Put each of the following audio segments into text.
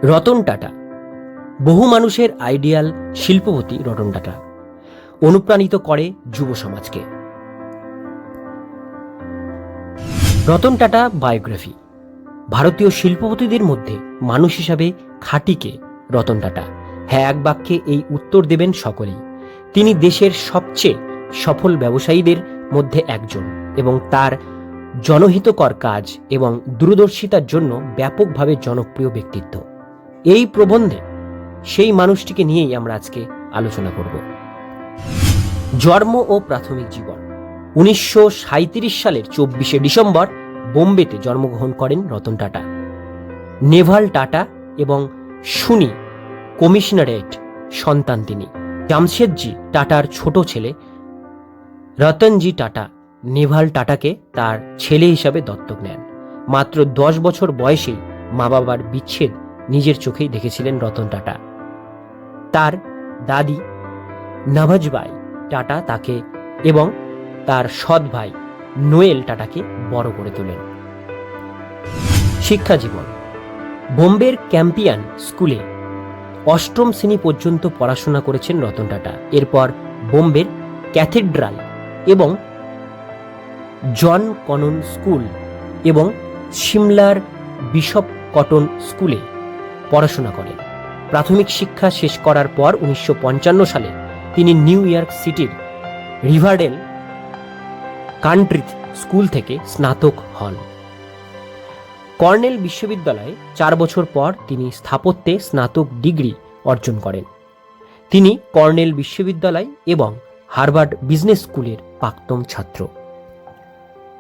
রতন টাটা বহু মানুষের আইডিয়াল শিল্পপতি। রতন টাটা অনুপ্রাণিত করে যুব সমাজকে। রতন টাটা বায়োগ্রাফি। ভারতীয় শিল্পপতিদের মধ্যে মানুষ হিসাবে খাঁটিকে রতন টাটা? হ্যাঁ, এক বাক্যে এই উত্তর দেবেন সকলেই। তিনি দেশের সবচেয়ে সফল ব্যবসায়ীদের মধ্যে একজন এবং তার জনহিতকর কাজ এবং দূরদর্শিতার জন্য ব্যাপকভাবে জনপ্রিয় ব্যক্তিত্ব। এই প্রবন্ধে সেই মানুষটিকে নিয়েই আমরা আজকে আলোচনা করব। জন্ম ও প্রাথমিক জীবন। 1937 সালের 24শে ডিসেম্বর বোম্বেতে জন্মগ্রহণ করেন রতন টাটা। নেভাল টাটা এবং সুনি কমিশনারেট সন্তান তিনি। জামশেদজি টাটার ছোট ছেলে রতনজি টাটা নেভাল টাটাকে তার ছেলে হিসাবে দত্তক নেন। মাত্র 10 বছর বয়সেই মা বাবার বিচ্ছেদ নিজের চোখেই দেখেছিলেন রতন টাটা। তার দাদি নভাজবাই টাটা তাকে এবং তার সৎ ভাই নোয়েল টাটাকে বড় করে তোলেন। শিক্ষা জীবন। বোম্বের ক্যাম্পিয়ান স্কুলে 8ম শ্রেণী পর্যন্ত পড়াশোনা করেছেন রতন টাটা। এরপর বোম্বের ক্যাথেড্রাল এবং জন কনন স্কুল এবং সিমলার বিশপ কটন স্কুলে পড়াশোনা করেন। প্রাথমিক শিক্ষা শেষ করার পর 1955 সালে তিনি নিউ ইয়র্ক সিটির রিভারডেল কান্ট্রি স্কুল থেকে স্নাতক হন। কর্নেল বিশ্ববিদ্যালয়ে 4 বছর পর তিনি স্থাপত্যে স্নাতক ডিগ্রি অর্জন করেন। তিনি কর্নেল বিশ্ববিদ্যালয় এবং হার্ভার্ড বিজনেস স্কুলের প্রাক্তন ছাত্র।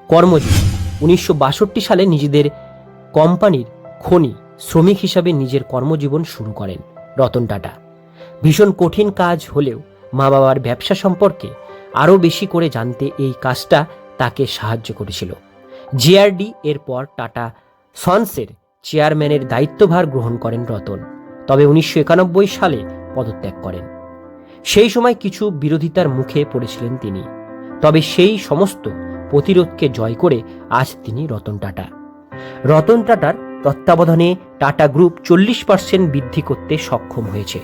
কর্মজীবন। 1962 সালে নিজেদের কোম্পানির খনি শ্রমিক হিসাবে নিজের কর্মজীবন শুরু করেন রতন টাটা। ভীষণ কঠিন কাজ হলেও মা বাবার ব্যবসা সম্পর্কে আরও বেশি করে জানতে এই কাজটা তাকে সাহায্য করেছিল। জিআরডি এর পর টাটা সন্সের চেয়ারম্যানের দায়িত্বভার গ্রহণ করেন রতন, তবে 1991 সালে পদত্যাগ করেন। সেই সময় কিছু বিরোধিতার মুখে পড়েছিলেন তিনি, তবে সেই সমস্ত প্রতিরোধকে জয় করে আজ তিনি রতন টাটা। রতন টাটার তত্ত্বাবধানে টাটা গ্রুপ 40% বৃদ্ধি করতে সক্ষম হয়েছে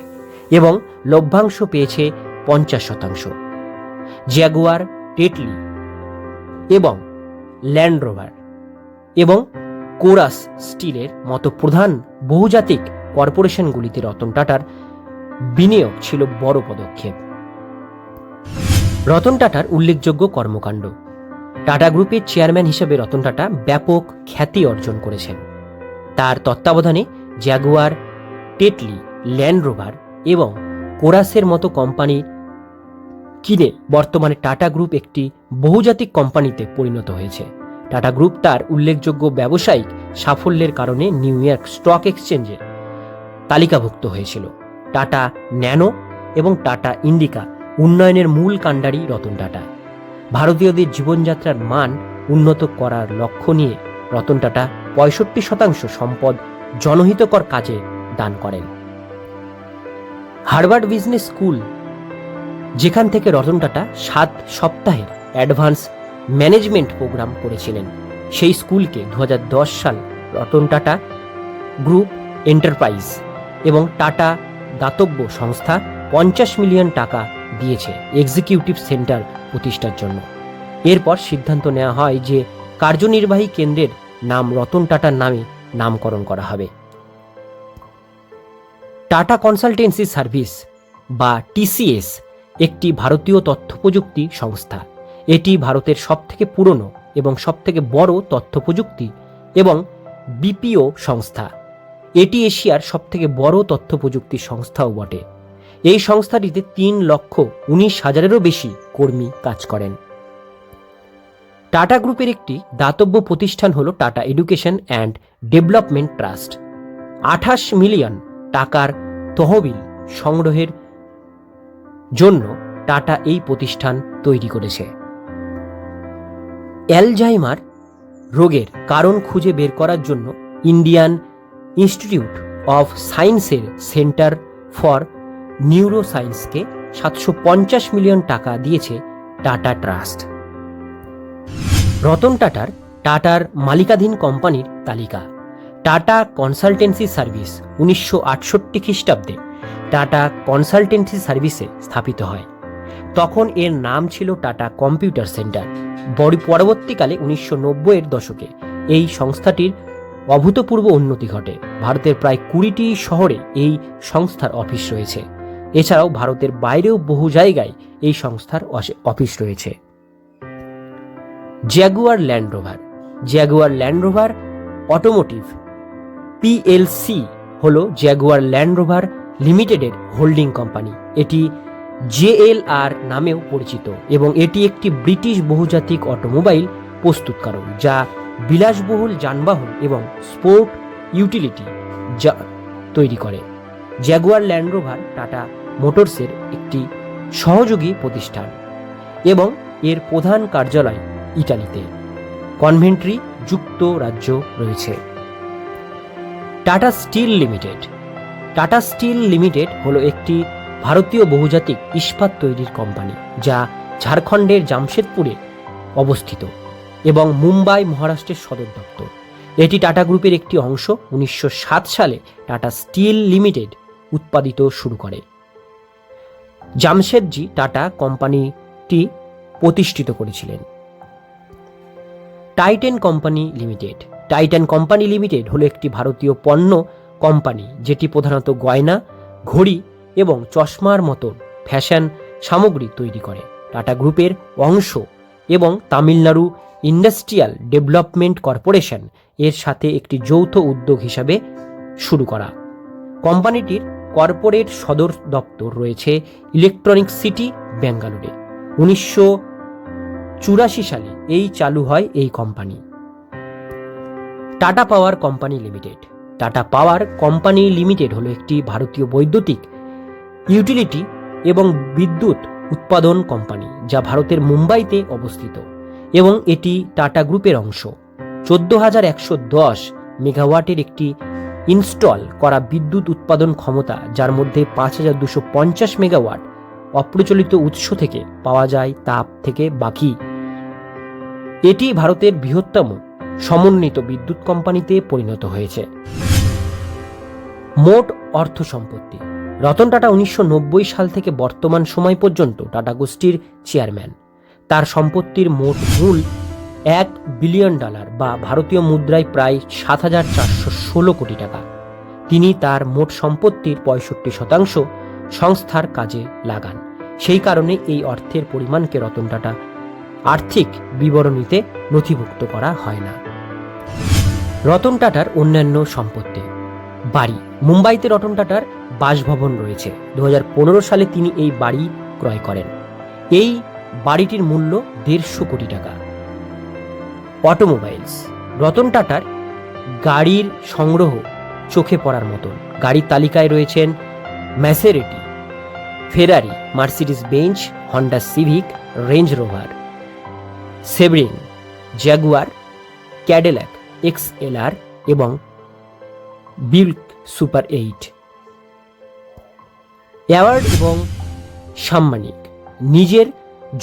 এবং লভ্যাংশ পেয়েছে 50%। জ্যাগুয়ার, টেটলি এবং ল্যান্ড রোভার এবং কোরাস স্টিলের মতো প্রধান বহুজাতিক কর্পোরেশনগুলিতে রতন টাটার বিনিয়োগ ছিল বড় পদক্ষেপ। রতন টাটার উল্লেখযোগ্য কর্মকাণ্ড। টাটা গ্রুপের চেয়ারম্যান হিসেবে রতন টাটা ব্যাপক খ্যাতি অর্জন করেছেন। তার তত্ত্বাবধানে জ্যাগুয়ার, টেটলি, ল্যান্ড রোভার এবং কোরাসের মতো কোম্পানি কিনে বর্তমানে টাটা গ্রুপ একটি বহুজাতিক কোম্পানিতে পরিণত হয়েছে। টাটা গ্রুপ তার উল্লেখযোগ্য ব্যবসায়িক সাফল্যের কারণে নিউ ইয়র্ক স্টক এক্সচেঞ্জে তালিকাভুক্ত হয়েছিল। টাটা ন্যানো এবং টাটা ইন্ডিকা উন্নয়নের মূল কাণ্ডারি রতন টাটা। ভারতীয়দের জীবনযাত্রার মান উন্নত করার লক্ষ্য নিয়ে রতন টাটা 65% সম্পদ জনহিতকর কাজে দান করেন। হার্ভার্ড বিজনেস স্কুল, যেখান থেকে রতন টাটা 7 সপ্তাহের অ্যাডভান্স ম্যানেজমেন্ট প্রোগ্রাম করেছিলেন, সেই স্কুলকে 2010 সাল রতন টাটা গ্রুপ এন্টারপ্রাইজ এবং টাটা দাতব্য সংস্থা 50 মিলিয়ন টাকা দিয়েছে এক্সিকিউটিভ সেন্টার প্রতিষ্ঠার জন্য। এরপর সিদ্ধান্ত নেওয়া হয় যে কার্যনির্বাহী কেন্দ্রের নাম রতন টাটার নামে নামকরণ করা হবে। টাটা কনসালটেন্সি সার্ভিস বা টিসিএস একটি ভারতীয় তথ্যপ্রযুক্তি সংস্থা। এটি ভারতের সবথেকে পুরনো এবং সবথেকে বড় তথ্যপ্রযুক্তি এবং বিপিও সংস্থা। এটি এশিয়ার সবথেকে বড় তথ্যপ্রযুক্তি সংস্থাও বটে। এই সংস্থাটিতে 3,19,000-এরও বেশি কর্মী কাজ করেন। টাটা গ্রুপের একটি দাতব্য প্রতিষ্ঠান হল tata education and development trust. 28 million টাকার তহবিল সংগ্রহের জন্য টাটা এই প্রতিষ্ঠান তৈরি করেছে। অ্যালজাইমার রোগের কারণ খুঁজে বের করার জন্য ইন্ডিয়ান ইনস্টিটিউট অফ সায়েন্সের সেন্টার ফর নিউরোসায়েন্সকে 750 মিলিয়ন টাকা দিয়েছে টাটা ট্রাস্ট। রতন টাটার মালিকাধীন কোম্পানির তালিকা। টাটা কনসালটেন্সি সার্ভিস 1968 খ্রিস্টাব্দে টাটা কনসালটেন্সি সার্ভিসে স্থাপিত হয়। তখন এর নাম ছিল টাটা কম্পিউটার সেন্টার। পরবর্তীকালে 1990-এর দশকে এই সংস্থাটির অভূতপূর্ব উন্নতি ঘটে। ভারতের প্রায় 20টি শহরে এই সংস্থার অফিস রয়েছে। এছাড়াও ভারতের বাইরেও বহু জায়গায় এই সংস্থার অফিস রয়েছে। Jaguar land rover. Jaguar land rover automotive PLC হল জ্যাগুয়ার ল্যান্ড রোভার লিমিটেডের হোল্ডিং কোম্পানি। এটি জেএলআর নামেও পরিচিত এবং এটি একটি ব্রিটিশ বহুজাতিক অটোমোবাইল প্রস্তুতকারক যা বিলাসবহুল যানবাহন এবং স্পোর্ট ইউটিলিটি তৈরি করে। জ্যাগুয়ার ল্যান্ড রোভার টাটা মোটরসের একটি সহযোগী প্রতিষ্ঠান এবং এর প্রধান কার্যালয় ইটালিতে। কনভেন্ট্রি যুক্তরাজ্য রয়েছে। Tata steel limited. Tata steel limited হলো একটি ভারতীয় বহুজাতিক ইস্পাত তৈরির কোম্পানি যা ঝাড়খণ্ডের জামশেদপুরে অবস্থিত এবং মুম্বাই মহারাষ্ট্রের সদর দপ্তর। এটি টাটা গ্রুপের একটি অংশ। 1907 সালে টাটা স্টিল লিমিটেড উৎপাদিত শুরু করে। জামশেদজি টাটা কোম্পানিটি প্রতিষ্ঠিত করেছিলেন। Titan company limited. Titan company limited হলো একটি ভারতীয় পণ্য কোম্পানি যেটি প্রধানত গয়না, ঘড়ি এবং চশমার মতন ফ্যাশন সামগ্রী তৈরি করে। টাটা গ্রুপের অংশ এবং তামিলনাড়ু ইন্ডাস্ট্রিয়াল ডেভেলপমেন্ট কর্পোরেশন এর সাথে একটি যৌথ উদ্যোগ হিসাবে শুরু করা। কোম্পানিটির কর্পোরেট সদর দপ্তর রয়েছে ইলেকট্রনিক সিটি, বেঙ্গালুরে। 1984 সালে এই চালু হয় এই কোম্পানি। টাটা পাওয়ার কোম্পানি লিমিটেড। টাটা পাওয়ার কোম্পানি লিমিটেড হলো একটি ভারতীয় বৈদ্যুতিক ইউটিলিটি এবং বিদ্যুৎ উৎপাদন কোম্পানি যা ভারতের মুম্বাইতে অবস্থিত এবং এটি টাটা গ্রুপের অংশ। 14,110 মেগাওয়াটের একটি ইনস্টল করা বিদ্যুৎ উৎপাদন ক্ষমতা, যার মধ্যে 5,250 মেগাওয়াট অপ্রচলিত উৎস থেকে পাওয়া যায় তাপ থেকে বাকি। এটি ভারতের বৃহত্তম সমন্বিত বিদ্যুৎ কোম্পানিতে পরিণত হয়েছে। মোট অর্থ সম্পত্তি। রতন টাটা 1990 সাল থেকে বর্তমান সময় পর্যন্ত টাটা গোষ্ঠীর চেয়ারম্যান। তার সম্পত্তির মোট মূল $1 বিলিয়ন বা ভারতীয় মুদ্রায় প্রায় 7,416 কোটি টাকা। তিনি তার মোট সম্পত্তির 65% সংস্থার কাজে লাগান। সেই কারণে এই অর্থের পরিমাণকে রতন টাটা আর্থিক বিবরণীতে নথিভুক্ত করা হয় না। রতন টাটার অন্যান্য সম্পত্তি। বাড়ি। মুম্বাইতে রতন টাটার বাসভবন রয়েছে। 2015 সালে তিনি এই বাড়ি ক্রয় করেন। এই বাড়িটির মূল্য 150 কোটি টাকা। অটোমোবাইলস। রতন টাটার গাড়ির সংগ্রহ চোখে পড়ার মতন। গাড়ির তালিকায় রয়েছেন Maserati, Ferrari, Mercedes Benz, Honda Civic, Range Rover, সেভরিন, জ্যাগুয়ার, ক্যাডিলাক XLR এবং বিল্ক সুপার 8। অ্যাওয়ার্ড এবং সাম্মানিক। নিজের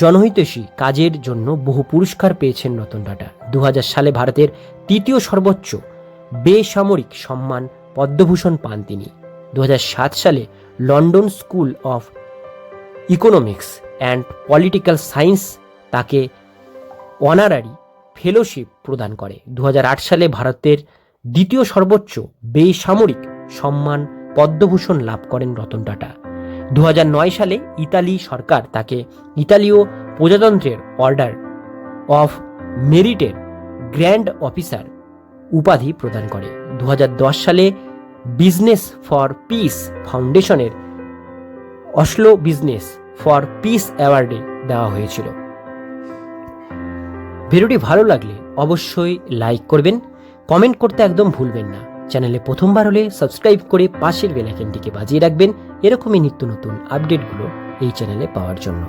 জনহিতৈষী কাজের জন্য বহু পুরস্কার পেয়েছেন রতন টাটা। 2000 সালে ভারতের 3য় সর্বোচ্চ বেসামরিক সম্মান পদ্মভূষণ পান তিনি। 2007 সালে London school of economics and political science তাকে অনারারি ফেলোশিপ প্রদান করে। 2008 সালে ভারতের 2য় সর্বোচ্চ বেসামরিক সম্মান পদ্মভূষণ লাভ করেন রতন টাটা। 2009 সালে ইতালি সরকার তাকে ইতালীয় প্রজাতন্ত্রের অর্ডার অফ মেরিটের গ্র্যান্ড অফিসার উপাধি প্রদান করে। 2010 সালে বিজনেস ফর পিস ফাউন্ডেশনের অসলো বিজনেস ফর পিস অ্যাওয়ার্ডে দেওয়া হয়েছিল। ভিডিওটি ভালো লাগলে অবশ্যই লাইক করবেন, কমেন্ট করতে একদম ভুলবেন না। চ্যানেলে প্রথমবার হলে সাবস্ক্রাইব করে পাশের বেল আইকনটিকে বাজিয়ে রাখবেন এরকমই নিত্য নতুন আপডেটগুলো এই চ্যানেলে পাওয়ার জন্য।